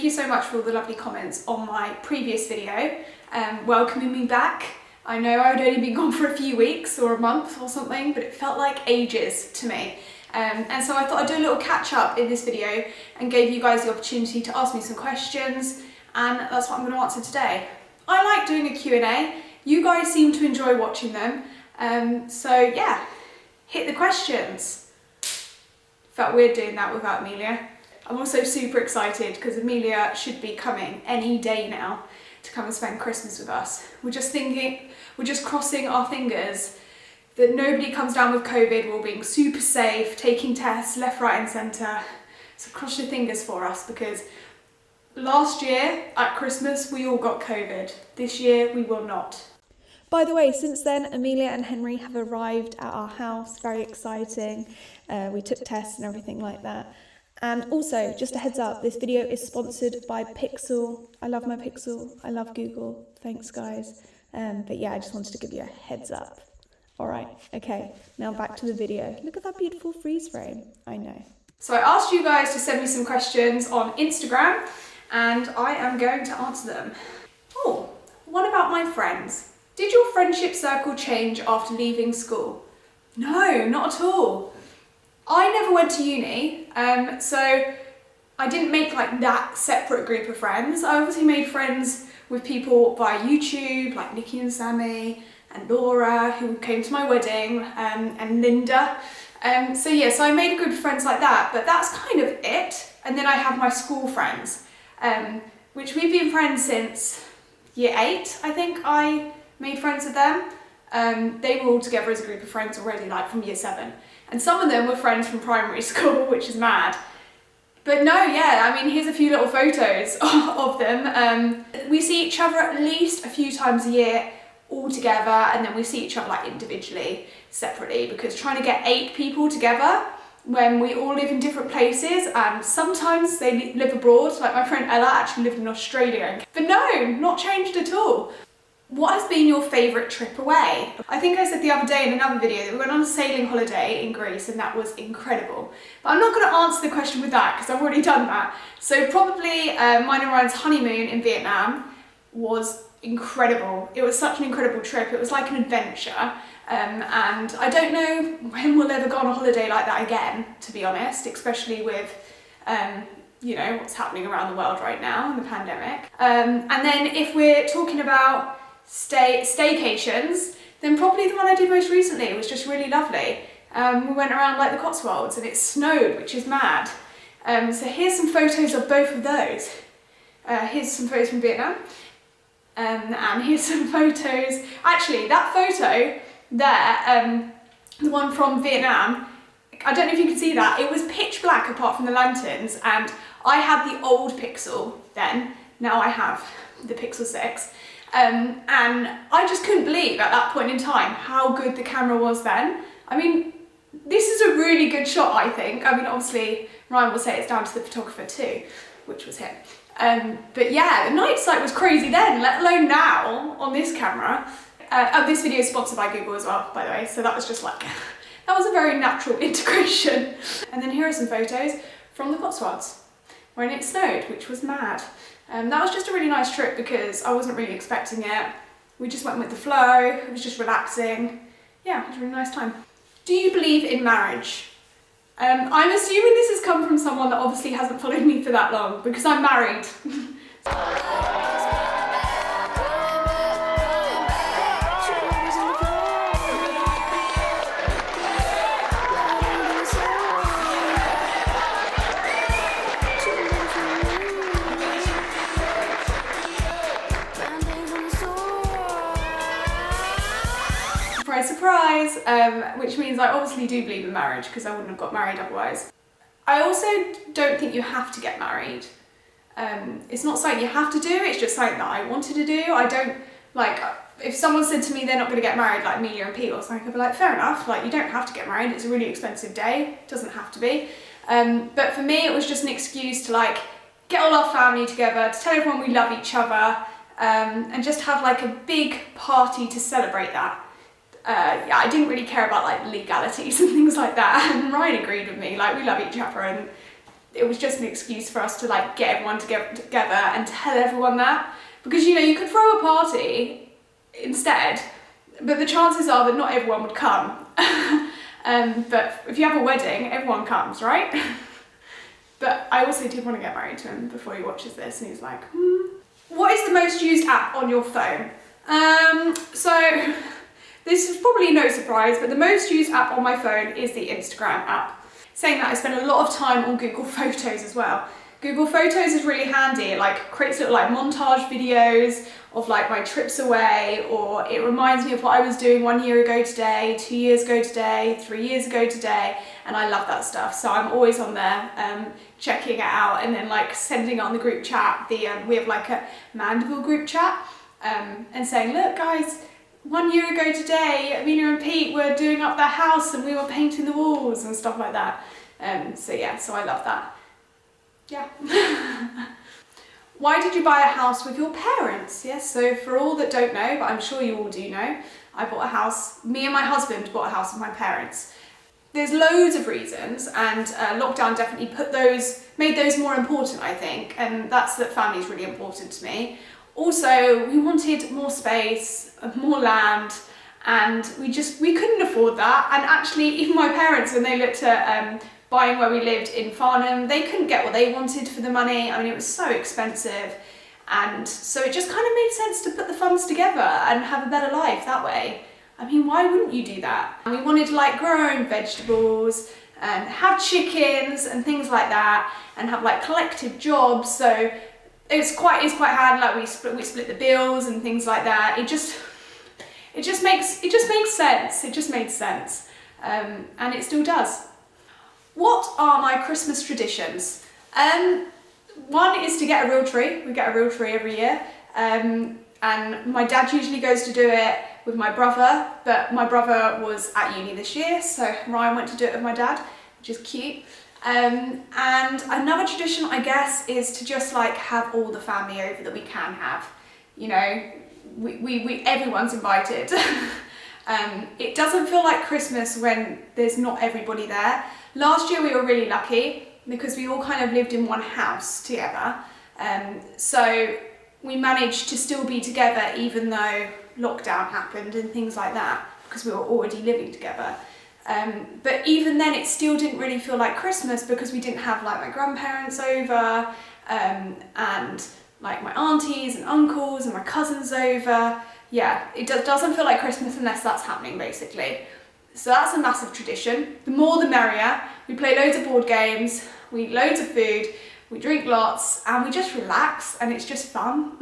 Thank you so much for all the lovely comments on my previous video, welcoming me back. I know I'd only been gone for a few weeks or a month or something, but it felt like ages to me. And so I thought I'd do a little catch up in this video and gave you guys the opportunity to ask me some questions, and that's what I'm going to answer today. I like doing a Q&A. You guys seem to enjoy watching them. So yeah, hit the questions. Felt weird doing that without Amelia. I'm also super excited because Amelia should be coming any day now to come and spend Christmas with us. We're just crossing our fingers that nobody comes down with COVID. We're all being super safe, taking tests left, right and centre. So cross your fingers for us, because last year at Christmas we all got COVID. This year we will not. By the way, since then Amelia and Henry have arrived at our house. Very exciting. We took tests and everything like that. And also, just a heads up, this video is sponsored by Pixel. I love my Pixel. I love Google. Thanks, guys. But yeah, I just wanted to give you a heads up. All right, okay, now back to the video. Look at that beautiful freeze frame. I know. So I asked you guys to send me some questions on Instagram, and I am going to answer them. Oh, what about my friends? Did your friendship circle change after leaving school? No, not at all. I never went to uni, so I didn't make like that separate group of friends. I obviously made friends with people via YouTube, like Nikki and Sammy and Laura, who came to my wedding, and Linda. So yeah, so I made a group of friends like that, but that's kind of it. And then I have my school friends, which we've been friends since year 8, I think I made friends with them. They were all together as a group of friends already, like from year 7. And some of them were friends from primary school, which is mad. But no, yeah, I mean, here's a few little photos of them. We see each other at least a few times a year all together, and then we see each other like individually, separately, because trying to get 8 people together when we all live in different places, and sometimes they live abroad, like my friend Ella actually lived in Australia. But no, not changed at all. What has been your favourite trip away? I think I said the other day in another video that we went on a sailing holiday in Greece, and that was incredible. But I'm not going to answer the question with that because I've already done that. So probably mine and Ryan's honeymoon in Vietnam was incredible. It was such an incredible trip. It was like an adventure. And I don't know when we'll ever go on a holiday like that again, to be honest, especially with you know, what's happening around the world right now in the pandemic. And then if we're talking about staycations, then probably the one I did most recently was just really lovely. We went around like the Cotswolds and it snowed, which is mad. So here's some photos of both of those. Here's some photos from Vietnam, and here's some photos. Actually, that photo there, the one from Vietnam, I don't know if you can see that, it was pitch black apart from the lanterns, and I had the old Pixel then, now I have the Pixel 6. And I just couldn't believe at that point in time how good the camera was then. I mean, this is a really good shot, I think. I mean, obviously, Ryan will say it's down to the photographer too, which was him. But yeah, the night sight was crazy then, let alone now on this camera. This video is sponsored by Google as well, by the way, so that was just like, that was a very natural integration. And then here are some photos from the Cotswolds when it snowed, which was mad. That was just a really nice trip because I wasn't really expecting it. We just went with the flow, it was just relaxing. Yeah, it was a really nice time. Do you believe in marriage? I'm assuming this has come from someone that obviously hasn't followed me for that long, because I'm married. Surprise, which means I obviously do believe in marriage because I wouldn't have got married otherwise. I also don't think you have to get married. It's not something you have to do, it's just something that I wanted to do. I don't, like, if someone said to me they're not going to get married, like Amelia and Pete or something, I'd be like, fair enough, like, you don't have to get married, it's a really expensive day, it doesn't have to be. But for me it was just an excuse to like get all our family together, to tell everyone we love each other, and just have like a big party to celebrate that. Yeah, I didn't really care about like legalities and things like that, and Ryan agreed with me, like we love each other and it was just an excuse for us to like get everyone together and tell everyone that. Because you know, you could throw a party instead, but the chances are that not everyone would come. But if you have a wedding, everyone comes, right? But I also did want to get married to him before he watches this, and he's like, What is the most used app on your phone? So this is probably no surprise, but the most used app on my phone is the Instagram app. Saying that, I spend a lot of time on Google Photos as well. Google Photos is really handy. It like creates little like montage videos of like my trips away, or it reminds me of what I was doing 1 year ago today, 2 years ago today, 3 years ago today, and I love that stuff. So I'm always on there checking it out, and then like sending it on the group chat. We have like a Mandeville group chat, and saying, look guys, 1 year ago today, Amelia and Pete were doing up their house and we were painting the walls and stuff like that. So yeah, so I love that. Yeah. Why did you buy a house with your parents? Yes, so for all that don't know, but I'm sure you all do know, I bought a house, me and my husband bought a house with my parents. There's loads of reasons, and lockdown definitely made those more important, I think, and that's that family is really important to me. Also, we wanted more space, more land, and we couldn't afford that. And actually, even my parents, when they looked at buying where we lived in Farnham, they couldn't get what they wanted for the money. I mean, it was so expensive. And so it just kind of made sense to put the funds together and have a better life that way. I mean, why wouldn't you do that? And we wanted to like grow our own vegetables and have chickens and things like that, and have like collective jobs. So it's quite handy, like we split the bills and things like that. It just makes sense. It just made sense. And it still does. What are my Christmas traditions? One is to get a real tree. We get a real tree every year. And my dad usually goes to do it with my brother, but my brother was at uni this year, so Ryan went to do it with my dad, which is cute. And another tradition, I guess, is to just like have all the family over that we can have. You know, everyone's invited. It doesn't feel like Christmas when there's not everybody there. Last year we were really lucky because we all kind of lived in one house together. So we managed to still be together even though lockdown happened and things like that, because we were already living together. But even then it still didn't really feel like Christmas because we didn't have like my grandparents over, and like my aunties and uncles and my cousins over. Yeah, it doesn't feel like Christmas unless that's happening, basically. So that's a massive tradition. The more the merrier. We play loads of board games, we eat loads of food, we drink lots, and we just relax, and it's just fun.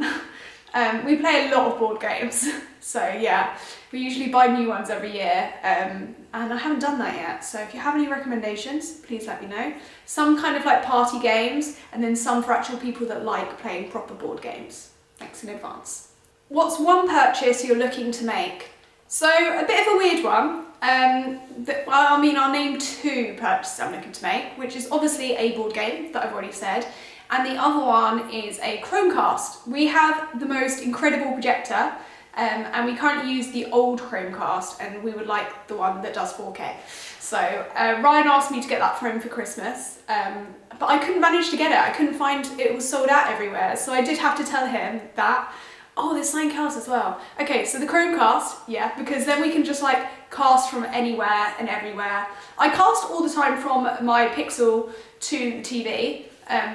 We play a lot of board games. So yeah, we usually buy new ones every year, and I haven't done that yet. So if you have any recommendations, please let me know. Some kind of like party games, and then some for actual people that like playing proper board games. Thanks in advance. What's one purchase you're looking to make? So a bit of a weird one. I'll name two purchases I'm looking to make, which is obviously a board game that I've already said, and the other one is a Chromecast. We have the most incredible projector, and we currently use the old Chromecast, and we would like the one that does 4K. So Ryan asked me to get that for him for Christmas, but I couldn't manage to get it. I couldn't find it, was sold out everywhere, so I did have to tell him that. Oh, there's something else as well. Okay, so the Chromecast, yeah, because then we can just like cast from anywhere and everywhere. I cast all the time from my Pixel to the TV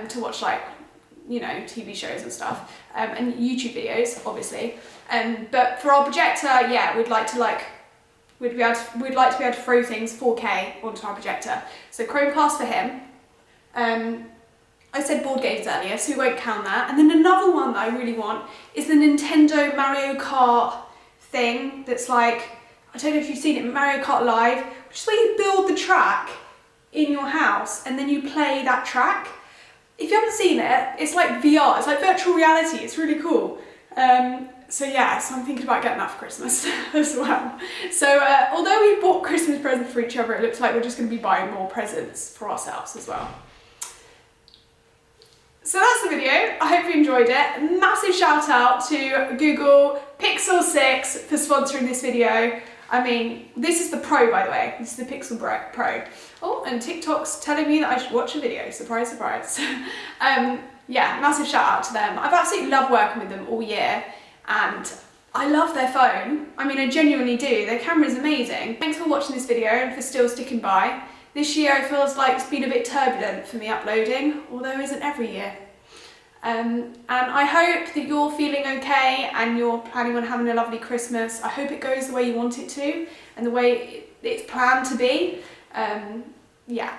to watch like, you know, TV shows and stuff, and YouTube videos, obviously. But for our projector, yeah, we'd like to be able to throw things 4K onto our projector. So Chromecast for him. I said board games earlier, so we won't count that. And then another one that I really want is the Nintendo Mario Kart thing that's like, I don't know if you've seen it, Mario Kart Live, which is where you build the track in your house and then you play that track. If you haven't seen it, it's like VR, it's like virtual reality, it's really cool. So yeah, so I'm thinking about getting that for Christmas as well. So although we bought Christmas presents for each other, it looks like we're just going to be buying more presents for ourselves as well. So that's the video. I hope you enjoyed it. Massive shout out to Google Pixel 6 for sponsoring this video. I mean, this is the Pro, by the way. This is the Pixel Pro. Oh, and TikTok's telling me that I should watch a video. Surprise, surprise. Yeah, massive shout out to them. I've absolutely loved working with them all year, and I love their phone. I mean, I genuinely do. Their camera's amazing. Thanks for watching this video and for still sticking by. This year it feels like it's been a bit turbulent for me uploading, although it isn't every year. And I hope that you're feeling okay and you're planning on having a lovely Christmas. I hope it goes the way you want it to and the way it's planned to be. Yeah.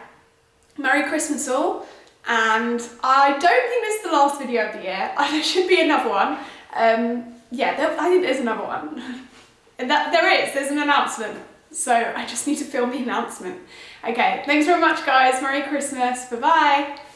Merry Christmas all. And I don't think this is the last video of the year. There should be another one. Yeah, I think there's another one. And there's an announcement. So I just need to film the announcement. Okay, thanks very much guys. Merry Christmas. Bye-bye.